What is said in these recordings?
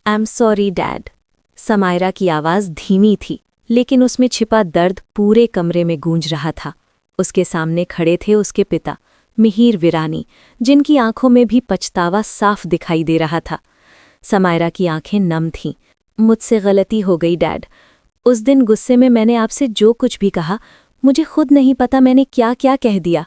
I am sorry dad. Samaira की आवाज़ धीमी थी, लेकिन उसमें छिपा दर्द पूरे कमरे में गूंज रहा था। उसके सामने खड़े थे उसके पिता, मिहिर विरानी, जिनकी आंखों में भी पछतावा साफ दिखाई दे रहा था। समायरा की आंखें नम थीं। मुझसे गलती हो गई डैड। उस दिन गुस्से में मैंने आपसे जो कुछ भी कहा, मुझे खुद नहीं पता मैंने क्या क्या कह दिया।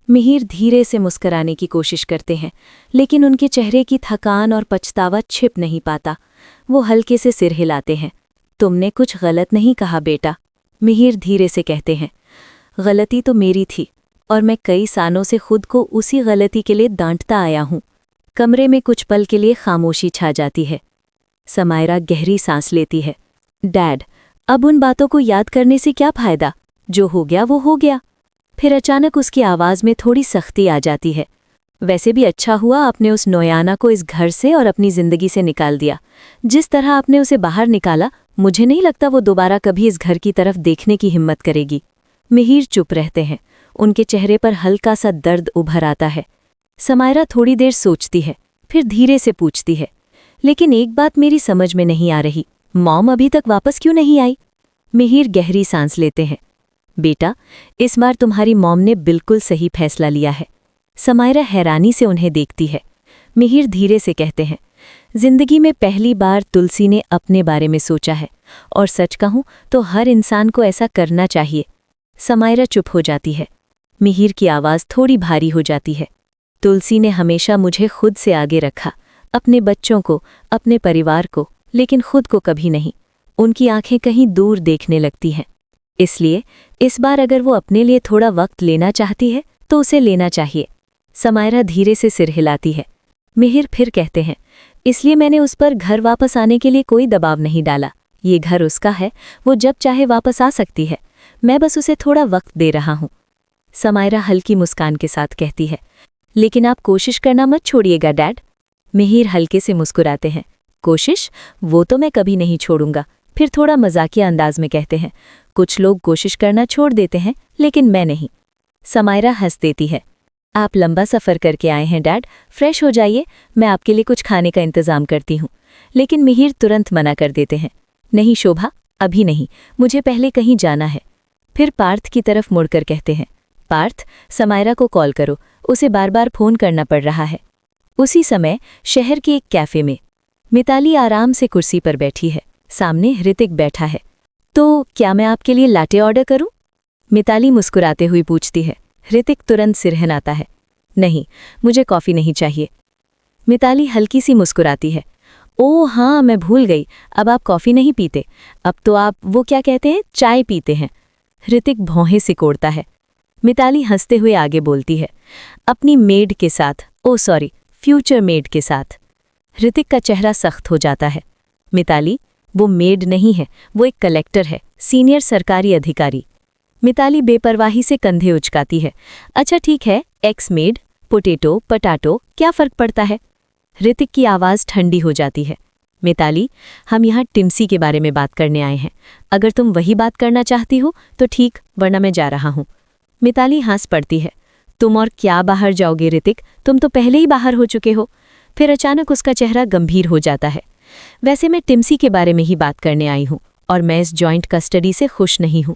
मिहिर धीरे से मुस्कुराने की कोशिश करते हैं, लेकिन उनके चेहरे की थकान और पछतावा छिप नहीं पाता। वो हल्के से सिर हिलाते हैं। तुमने कुछ गलत नहीं कहा बेटा, मिहिर धीरे से कहते हैं। गलती तो मेरी थी, और मैं कई सालों से खुद को उसी गलती के लिए डांटता आया हूँ। कमरे में कुछ पल के लिए खामोशी छा जाती है। समायरा गहरी सांस लेती है। डैड, अब उन बातों को याद करने से क्या फायदा? जो हो गया वो हो गया। फिर अचानक उसकी आवाज़ में थोड़ी सख्ती आ जाती है। वैसे भी अच्छा हुआ आपने उस नोयाना को इस घर से और अपनी ज़िंदगी से निकाल दिया। जिस तरह आपने उसे बाहर निकाला, मुझे नहीं लगता वो दोबारा कभी इस घर की तरफ देखने की हिम्मत करेगी। मिहिर चुप रहते हैं। उनके चेहरे पर हल्का सा दर्द उभर आता है। समायरा थोड़ी देर सोचती है, फिर धीरे से पूछती है, लेकिन एक बात मेरी समझ में नहीं आ रही, मॉम अभी तक वापस क्यों नहीं आई? मिहिर गहरी सांस लेते हैं। बेटा, इस बार तुम्हारी मॉम ने बिल्कुल सही फैसला लिया है। समायरा हैरानी से उन्हें देखती है। मिहिर धीरे से कहते हैं, जिंदगी में पहली बार तुलसी ने अपने बारे में सोचा है, और सच कहूं तो हर इंसान को ऐसा करना चाहिए। समायरा चुप हो जाती है। मिहिर की आवाज़ थोड़ी भारी हो जाती है। तुलसी ने हमेशा मुझे खुद से आगे रखा, अपने बच्चों को, अपने परिवार को, लेकिन खुद को कभी नहीं। उनकी आंखें कहीं दूर देखने लगती हैं। इसलिए इस बार अगर वो अपने लिए थोड़ा वक्त लेना चाहती है तो उसे लेना चाहिए। समायरा धीरे से सिर हिलाती है। मिहिर फिर कहते हैं, इसलिए मैंने उस पर घर वापस आने के लिए कोई दबाव नहीं डाला। ये घर उसका है, वो जब चाहे वापस आ सकती है। मैं बस उसे थोड़ा वक्त दे रहा हूँ। समायरा हल्की मुस्कान के साथ कहती है, लेकिन आप कोशिश करना मत छोड़िएगा डैड। मिहिर हल्के से मुस्कुराते हैं। कोशिश? वो तो मैं कभी नहीं छोड़ूंगा। फिर थोड़ा मजाकिया अंदाज में कहते हैं, कुछ लोग कोशिश करना छोड़ देते हैं, लेकिन मैं नहीं। समायरा हंस देती है। आप लंबा सफ़र करके आए हैं डैड, फ्रेश हो जाइए, मैं आपके लिए कुछ खाने का इंतज़ाम करती हूँ। लेकिन मिहिर तुरंत मना कर देते हैं। नहीं शोभा, अभी नहीं, मुझे पहले कहीं जाना है। फिर पार्थ की तरफ मुड़कर कहते हैं, पार्थ, समायरा को कॉल करो, उसे बार बार फ़ोन करना पड़ रहा है। उसी समय शहर के एक कैफ़े में मिताली आराम से कुर्सी पर बैठी है। सामने ऋतिक बैठा है। तो क्या मैं आपके लिए लाटे ऑर्डर करूं? मिताली मुस्कुराते हुए पूछती है। ऋतिक तुरंत सिर हिलाता है। नहीं, मुझे कॉफ़ी नहीं चाहिए। मिताली हल्की सी मुस्कुराती है। ओह हाँ, मैं भूल गई, अब आप कॉफ़ी नहीं पीते, अब तो आप वो क्या कहते हैं, चाय पीते हैं। ऋतिक भौहें सिकोड़ता है। मिताली हंसते हुए आगे बोलती है, अपनी मेड के साथ, ओ सॉरी, फ्यूचर मेड के साथ। ऋतिक का चेहरा सख्त हो जाता है। मिताली, वो मेड नहीं है, वो एक कलेक्टर है, सीनियर सरकारी अधिकारी। मिताली बेपरवाही से कंधे उचकाती है। अच्छा ठीक है, एक्स मेड, पोटेटो, पटाटो, क्या फ़र्क पड़ता है? ऋतिक की आवाज़ ठंडी हो जाती है। मिताली, हम यहाँ टिम्सी के बारे में बात करने आए हैं। अगर तुम वही बात करना चाहती हो तो ठीक, वरना मैं जा रहा हूँ। मिताली हंस पड़ती है। तुम और क्या बाहर जाओगे ऋतिक, तुम तो पहले ही बाहर हो चुके हो। फिर अचानक उसका चेहरा गंभीर हो जाता है। वैसे मैं टिम्सी के बारे में ही बात करने आई हूँ, और मैं इस जॉइंट कस्टडी से खुश नहीं हूँ।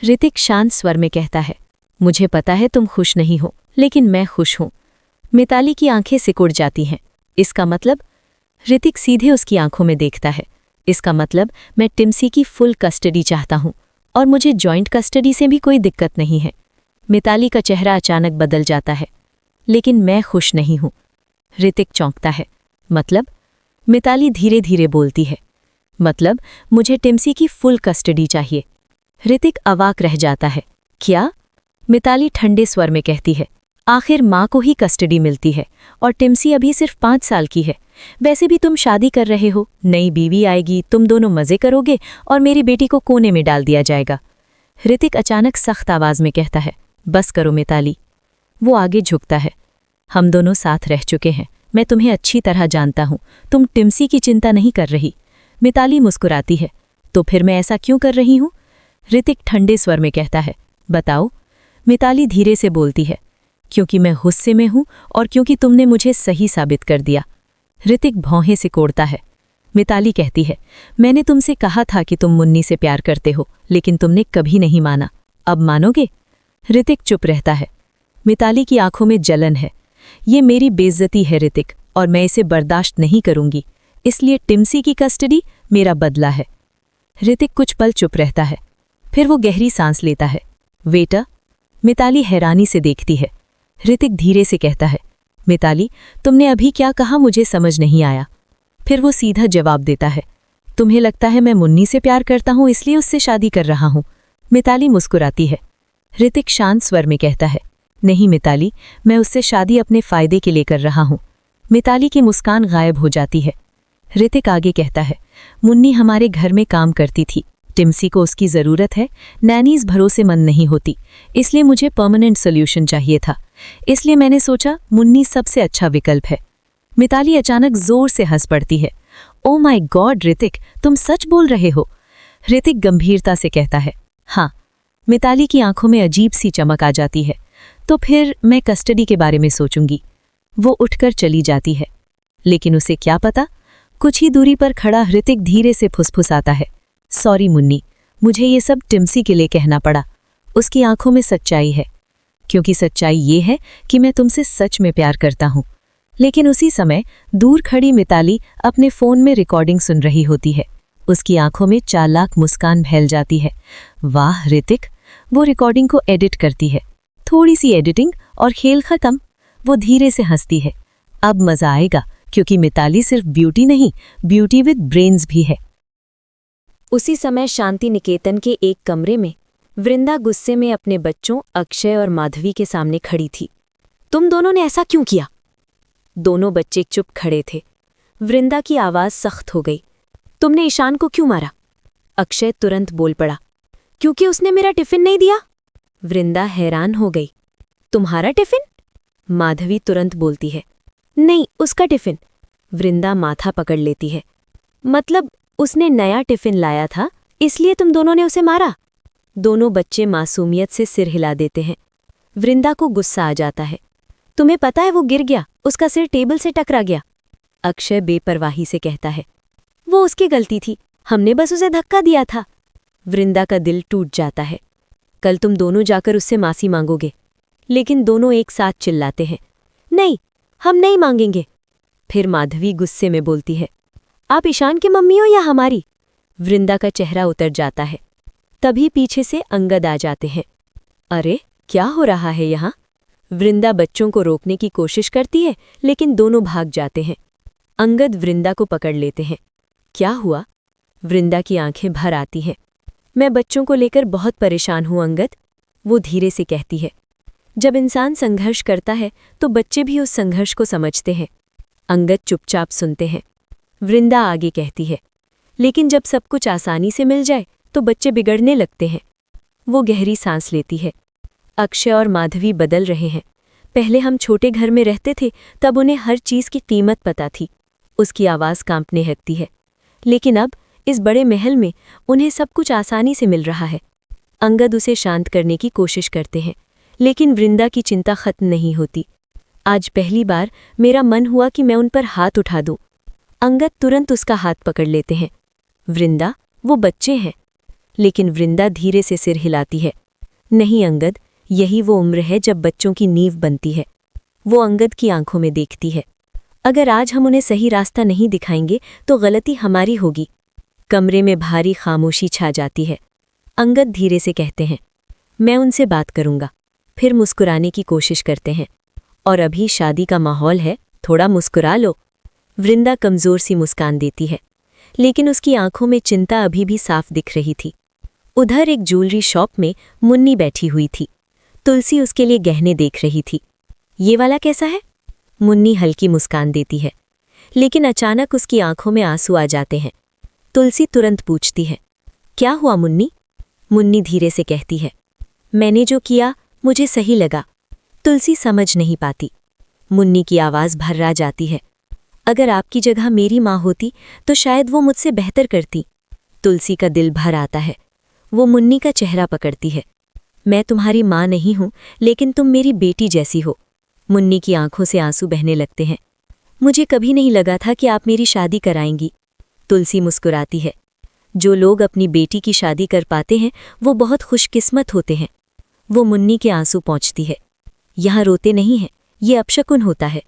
ऋतिक शांत स्वर में कहता है, मुझे पता है तुम खुश नहीं हो, लेकिन मैं खुश हूँ। मिताली की आंखें सिकुड़ जाती हैं। इसका मतलब? ऋतिक सीधे उसकी आंखों में देखता है। इसका मतलब मैं टिम्सी की फुल कस्टडी चाहता हूँ, और मुझे जॉइंट कस्टडी से भी कोई दिक्कत नहीं है। मिताली का चेहरा अचानक बदल जाता है। लेकिन मैं खुश नहीं हूँ। ऋतिक चौंकता है। मतलब? मिताली धीरे धीरे बोलती है, मतलब मुझे टिम्सी की फुल कस्टडी चाहिए। ऋतिक अवाक रह जाता है। क्या? मिताली ठंडे स्वर में कहती है, आखिर माँ को ही कस्टडी मिलती है, और टिम्सी अभी सिर्फ 5 साल की है। वैसे भी तुम शादी कर रहे हो, नई बीवी आएगी, तुम दोनों मज़े करोगे, और मेरी बेटी को कोने में डाल दिया जाएगा। ऋतिक अचानक सख्त आवाज़ में कहता है, बस करो मिताली। वो आगे झुकता है। हम दोनों साथ रह चुके हैं, मैं तुम्हें अच्छी तरह जानता हूँ, तुम टिम्सी की चिंता नहीं कर रही। मिताली मुस्कुराती है। तो फिर मैं ऐसा क्यों कर रही हूँ? ऋतिक ठंडे स्वर में कहता है, बताओ। मिताली धीरे से बोलती है, क्योंकि मैं गुस्से में हूँ, और क्योंकि तुमने मुझे सही साबित कर दिया। ऋतिक भौहें सिकोड़ता है। मिताली कहती है, मैंने तुमसे कहा था कि तुम मुन्नी से प्यार करते हो, लेकिन तुमने कभी नहीं माना। अब मानोगे? ऋतिक चुप रहता है। मिताली की आंखों में जलन है। ये मेरी बेइज्जती है ऋतिक, और मैं इसे बर्दाश्त नहीं करूंगी, इसलिए टिम्सी की कस्टडी मेरा बदला है। ऋतिक कुछ पल चुप रहता है, फिर वो गहरी सांस लेता है। वेटर? मिताली हैरानी से देखती है। ऋतिक धीरे से कहता है, मिताली, तुमने अभी क्या कहा मुझे समझ नहीं आया। फिर वो सीधा जवाब देता है, तुम्हें लगता है मैं मुन्नी से प्यार करता हूं इसलिए उससे शादी कर रहा हूं। मिताली मुस्कुराती है। ऋतिक शांत स्वर में कहता है, नहीं मिताली, मैं उससे शादी अपने फायदे के लिए कर रहा हूं। मिताली की मुस्कान गायब हो जाती है। ऋतिक आगे कहता है, मुन्नी हमारे घर में काम करती थी, टिम्सी को उसकी ज़रूरत है, नैनीज भरोसेमंद नहीं होती, इसलिए मुझे परमानेंट सोल्यूशन चाहिए था, इसलिए मैंने सोचा मुन्नी सबसे अच्छा विकल्प है। मिताली अचानक जोर से हंस पड़ती है। ओ माय गॉड ऋतिक, तुम सच बोल रहे हो? ऋतिक गंभीरता से कहता है, हाँ। मिताली की आंखों में अजीब सी चमक आ जाती है। तो फिर मैं कस्टडी के बारे में सोचूंगी। वो उठकर चली जाती है। लेकिन उसे क्या पता, कुछ ही दूरी पर खड़ा ऋतिक धीरे से फुसफुसाता है, सॉरी मुन्नी, मुझे ये सब टिम्सी के लिए कहना पड़ा। उसकी आंखों में सच्चाई है, क्योंकि सच्चाई ये है कि मैं तुमसे सच में प्यार करता हूं। लेकिन उसी समय दूर खड़ी मिताली अपने फोन में रिकॉर्डिंग सुन रही होती है। उसकी आंखों में चालाक मुस्कान फैल जाती है। वाह ऋतिक! वो रिकॉर्डिंग को एडिट करती है। थोड़ी सी एडिटिंग और खेल खत्म। वो धीरे से हंसती है। अब मजा आएगा, क्योंकि मिताली सिर्फ ब्यूटी नहीं, ब्यूटी विद ब्रेन्स भी है। उसी समय शांति निकेतन के एक कमरे में वृंदा गुस्से में अपने बच्चों अक्षय और माधवी के सामने खड़ी थी। तुम दोनों ने ऐसा क्यों किया? दोनों बच्चे चुप खड़े थे। वृंदा की आवाज सख्त हो गई। तुमने ईशान को क्यों मारा? अक्षय तुरंत बोल पड़ा, क्योंकि उसने मेरा टिफिन नहीं दिया। वृंदा हैरान हो गई। तुम्हारा टिफिन? माधवी तुरंत बोलती है, नहीं, उसका टिफिन। वृंदा माथा पकड़ लेती है। मतलब उसने नया टिफिन लाया था, इसलिए तुम दोनों ने उसे मारा? दोनों बच्चे मासूमियत से सिर हिला देते हैं। वृंदा को गुस्सा आ जाता है। तुम्हें पता है वो गिर गया, उसका सिर टेबल से टकरा गया। अक्षय बेपरवाही से कहता है, वो उसकी गलती थी, हमने बस उसे धक्का दिया था। वृंदा का दिल टूट जाता है। कल तुम दोनों जाकर उससे माफ़ी मांगोगे। लेकिन दोनों एक साथ चिल्लाते हैं, नहीं, हम नहीं मांगेंगे। फिर माधवी गुस्से में बोलती है, आप ईशान की मम्मी हो या हमारी? वृंदा का चेहरा उतर जाता है। तभी पीछे से अंगद आ जाते हैं। अरे क्या हो रहा है यहाँ? वृंदा बच्चों को रोकने की कोशिश करती है, लेकिन दोनों भाग जाते हैं। अंगद वृंदा को पकड़ लेते हैं। क्या हुआ? वृंदा की आंखें भर आती हैं। मैं बच्चों को लेकर बहुत परेशान हूं अंगद, वो धीरे से कहती है। जब इंसान संघर्ष करता है तो बच्चे भी उस संघर्ष को समझते हैं। अंगद चुपचाप सुनते हैं। वृंदा आगे कहती है, लेकिन जब सब कुछ आसानी से मिल जाए तो बच्चे बिगड़ने लगते हैं। वो गहरी सांस लेती है। अक्षय और माधवी बदल रहे हैं। पहले हम छोटे घर में रहते थे, तब उन्हें हर चीज़ की कीमत पता थी। उसकी आवाज़ कांपने लगती है। लेकिन अब इस बड़े महल में उन्हें सब कुछ आसानी से मिल रहा है। अंगद उसे शांत करने की कोशिश करते हैं, लेकिन वृंदा की चिंता खत्म नहीं होती। आज पहली बार मेरा मन हुआ कि मैं उन पर हाथ उठा दूं। अंगद तुरंत उसका हाथ पकड़ लेते हैं। वृंदा, वो बच्चे हैं। लेकिन वृंदा धीरे से सिर हिलाती है। नहीं अंगद, यही वो उम्र है जब बच्चों की नींव बनती है। वो अंगद की आंखों में देखती है। अगर आज हम उन्हें सही रास्ता नहीं दिखाएंगे तो गलती हमारी होगी। कमरे में भारी खामोशी छा जाती है। अंगद धीरे से कहते हैं, मैं उनसे बात करूंगा। फिर मुस्कुराने की कोशिश करते हैं। और अभी शादी का माहौल है, थोड़ा मुस्कुरा लो। वृंदा कमजोर सी मुस्कान देती है, लेकिन उसकी आंखों में चिंता अभी भी साफ दिख रही थी। उधर एक ज्वेलरी शॉप में मुन्नी बैठी हुई थी। तुलसी उसके लिए गहने देख रही थी। ये वाला कैसा है? मुन्नी हल्की मुस्कान देती है, लेकिन अचानक उसकी आंखों में आंसू आ जाते हैं। तुलसी तुरंत पूछती है, क्या हुआ मुन्नी? मुन्नी धीरे से कहती है, मैंने जो किया मुझे सही लगा। तुलसी समझ नहीं पाती। मुन्नी की आवाज़ भर्रा जाती है। अगर आपकी जगह मेरी माँ होती तो शायद वो मुझसे बेहतर करती। तुलसी का दिल भर आता है। वो मुन्नी का चेहरा पकड़ती है। मैं तुम्हारी माँ नहीं हूँ, लेकिन तुम मेरी बेटी जैसी हो। मुन्नी की आंखों से आंसू बहने लगते हैं। मुझे कभी नहीं लगा था कि आप मेरी शादी कराएंगी। तुलसी मुस्कुराती है। जो लोग अपनी बेटी की शादी कर पाते हैं वो बहुत खुशकिस्मत होते हैं। वो मुन्नी के आंसू पोंछती है। यहाँ रोते नहीं हैं, ये अपशकुन होता है।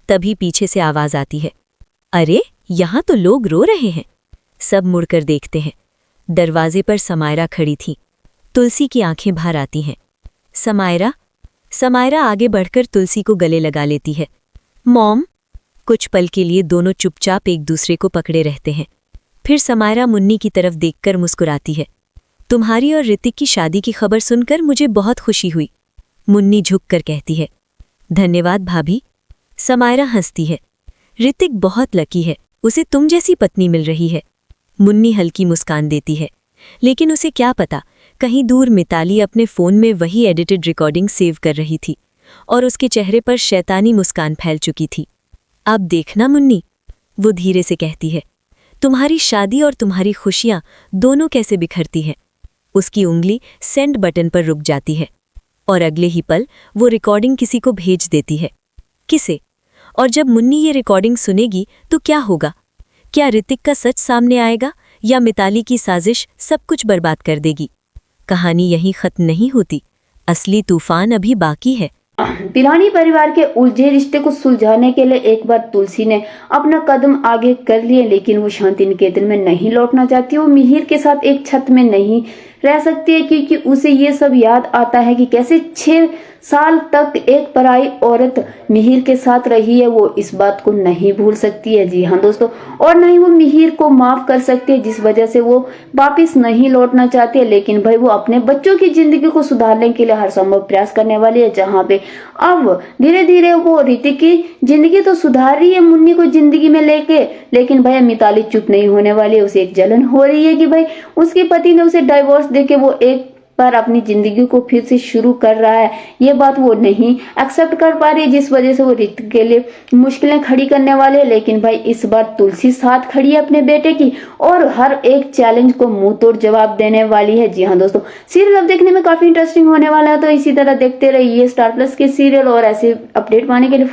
तभी पीछे से आवाज आती है, अरे यहाँ तो लोग रो रहे हैं। सब मुड़कर देखते हैं। दरवाजे पर समायरा खड़ी थी। तुलसी की आंखें भर आती हैं। समायरा समायरा आगे बढ़कर तुलसी को गले लगा लेती है। मॉम। कुछ पल के लिए दोनों चुपचाप एक दूसरे को पकड़े रहते हैं। फिर समायरा मुन्नी की तरफ देखकर मुस्कुराती है। तुम्हारी और ऋतिक की शादी की खबर सुनकर मुझे बहुत खुशी हुई। मुन्नी झुककर कहती है, धन्यवाद भाभी। समायरा हंसती है। ऋतिक बहुत लकी है, उसे तुम जैसी पत्नी मिल रही है। मुन्नी हल्की मुस्कान देती है, लेकिन उसे क्या पता कहीं दूर मिताली अपने फ़ोन में वही एडिटेड रिकॉर्डिंग सेव कर रही थी और उसके चेहरे पर शैतानी मुस्कान फैल चुकी थी। अब देखना मुन्नी, वो धीरे से कहती है, तुम्हारी शादी और तुम्हारी खुशियां दोनों कैसे बिखरती हैं। उसकी उंगली सेंड बटन पर रुक जाती है और अगले ही पल वो रिकॉर्डिंग किसी को भेज देती है। किसे? और जब मुन्नी ये रिकॉर्डिंग सुनेगी तो क्या होगा? क्या ऋतिक का सच सामने आएगा या मिताली की साजिश सब कुछ बर्बाद कर देगी? कहानी यहीं खत्म नहीं होती, असली तूफान अभी बाकी है। पिलानी परिवार के उलझे रिश्ते को सुलझाने के लिए एक बार तुलसी ने अपना कदम आगे कर लिए, लेकिन वो शांति निकेतन में नहीं लौटना चाहती। वो मिहिर के साथ एक छत में नहीं रह सकती है, क्योंकि उसे ये सब याद आता है कि कैसे 6 साल तक एक पराई औरत मिहिर के साथ रही है। वो इस बात को नहीं भूल सकती है, जी हाँ दोस्तों, और न ही वो मिहिर को माफ कर सकती है, जिस वजह से वो वापिस नहीं लौटना चाहती है। लेकिन भाई वो अपने बच्चों की जिंदगी को सुधारने के लिए हर संभव प्रयास करने वाली है, जहाँ पे अब धीरे धीरे वो ऋतिक की जिंदगी तो सुधार रही है मुन्नी को जिंदगी में लेके, लेकिन भाई मिताली चुप नहीं होने वाली है। उसे एक जलन हो रही है कि भाई उसके पति ने उसे डाइवोर्स देके वो एक पर अपनी जिंदगी को फिर से शुरू कर रहा है। ये बात वो नहीं एक्सेप्ट कर पा रही है, जिस वजह से वो ऋतिक के लिए मुश्किलें खड़ी करने वाले हैं। लेकिन भाई इस बार तुलसी साथ खड़ी है अपने बेटे की और हर एक चैलेंज को मुंह तोड़ जवाब देने वाली है। जी हाँ दोस्तों, सीरियल अब देखने में काफी इंटरेस्टिंग होने वाला है, तो इसी तरह देखते रहिए स्टार प्लस के सीरियल और ऐसे अपडेट पाने के लिए